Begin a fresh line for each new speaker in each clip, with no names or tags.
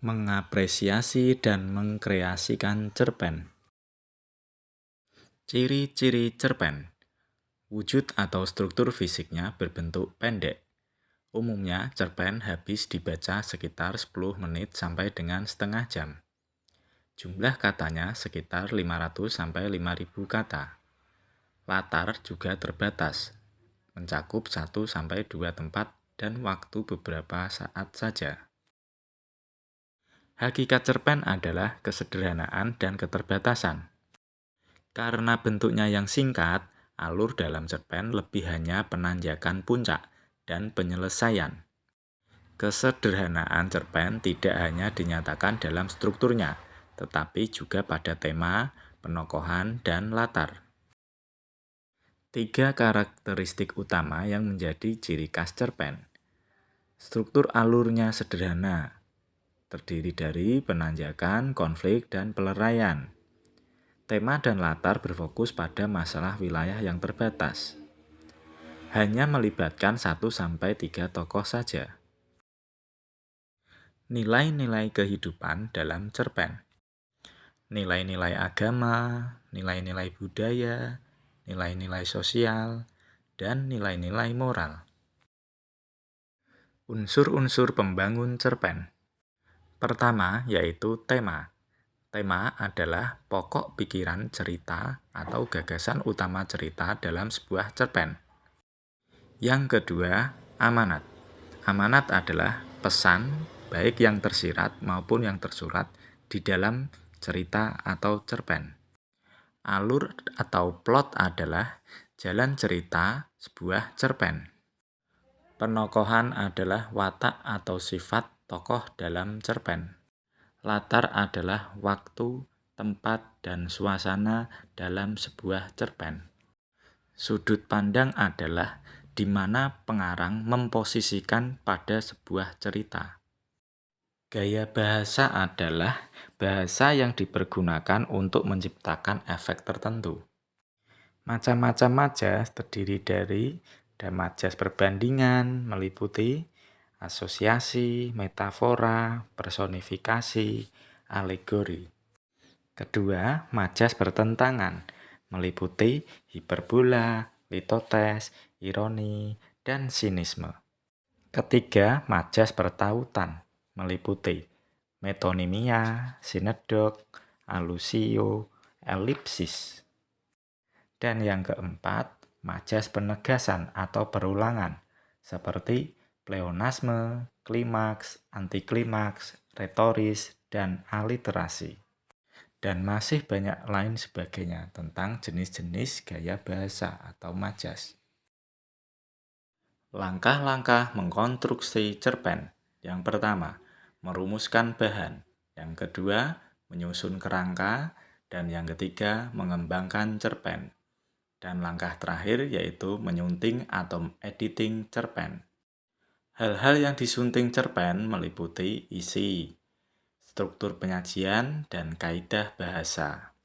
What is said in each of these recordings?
Mengapresiasi dan mengkreasikan cerpen. Ciri-ciri cerpen. Wujud atau struktur fisiknya berbentuk pendek. Umumnya, cerpen habis dibaca sekitar 10 menit sampai dengan setengah jam. Jumlah katanya sekitar 500 sampai 5000 kata. Latar juga terbatas, mencakup 1 sampai 2 tempat dan waktu beberapa saat saja. Hakikat cerpen adalah kesederhanaan dan keterbatasan. Karena bentuknya yang singkat, alur dalam cerpen lebih hanya penanjakan puncak dan penyelesaian. Kesederhanaan cerpen tidak hanya dinyatakan dalam strukturnya, tetapi juga pada tema, penokohan, dan latar. 3 karakteristik utama yang menjadi ciri khas cerpen. Struktur alurnya sederhana, terdiri dari penanjakan, konflik, dan peleraian. Tema dan latar berfokus pada masalah wilayah yang terbatas. Hanya melibatkan 1-3 tokoh saja. Nilai-nilai kehidupan dalam cerpen. Nilai-nilai agama, nilai-nilai budaya, nilai-nilai sosial, dan nilai-nilai moral. Unsur-unsur pembangun cerpen. Pertama, yaitu tema. Tema adalah pokok pikiran cerita atau gagasan utama cerita dalam sebuah cerpen. Yang kedua, amanat. Amanat adalah pesan, baik yang tersirat maupun yang tersurat, di dalam cerita atau cerpen. Alur atau plot adalah jalan cerita sebuah cerpen. Penokohan adalah watak atau sifat tokoh dalam cerpen. Latar adalah waktu, tempat, dan suasana dalam sebuah cerpen. Sudut pandang adalah di mana pengarang memposisikan pada sebuah cerita. Gaya bahasa adalah bahasa yang dipergunakan untuk menciptakan efek tertentu. Macam-macam majas terdiri dari majas perbandingan, meliputi asosiasi, metafora, personifikasi, alegori. Kedua, majas bertentangan, meliputi hiperbola, litotes, ironi, dan sinisme. Ketiga, majas bertautan, meliputi metonimia, sinekdok, alusio, elipsis. Dan yang keempat, majas penegasan atau perulangan, seperti pleonasme, klimaks, antiklimaks, retoris, dan aliterasi. Dan masih banyak lain sebagainya tentang jenis-jenis gaya bahasa atau majas. Langkah-langkah mengkonstruksi cerpen. Yang pertama, merumuskan bahan. Yang kedua, menyusun kerangka. Dan yang ketiga, mengembangkan cerpen. Dan langkah terakhir yaitu menyunting atau editing cerpen. Hal-hal yang disunting cerpen meliputi isi, struktur penyajian, dan kaidah bahasa.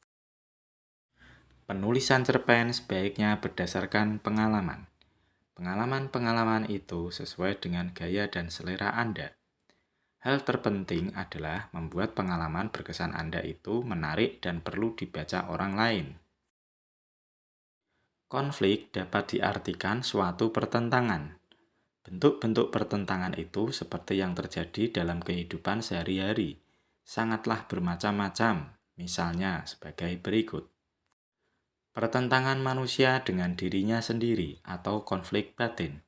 Penulisan cerpen sebaiknya berdasarkan pengalaman. Pengalaman-pengalaman itu sesuai dengan gaya dan selera Anda. Hal terpenting adalah membuat pengalaman berkesan Anda itu menarik dan perlu dibaca orang lain. Konflik dapat diartikan suatu pertentangan. Bentuk-bentuk pertentangan itu seperti yang terjadi dalam kehidupan sehari-hari. Sangatlah bermacam-macam, misalnya sebagai berikut. Pertentangan manusia dengan dirinya sendiri atau konflik batin.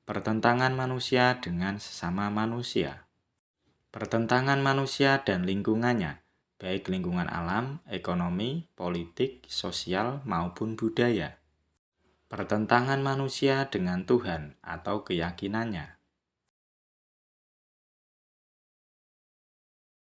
Pertentangan manusia dengan sesama manusia. Pertentangan manusia dan lingkungannya, baik lingkungan alam, ekonomi, politik, sosial, maupun budaya. Pertentangan manusia dengan Tuhan atau keyakinannya.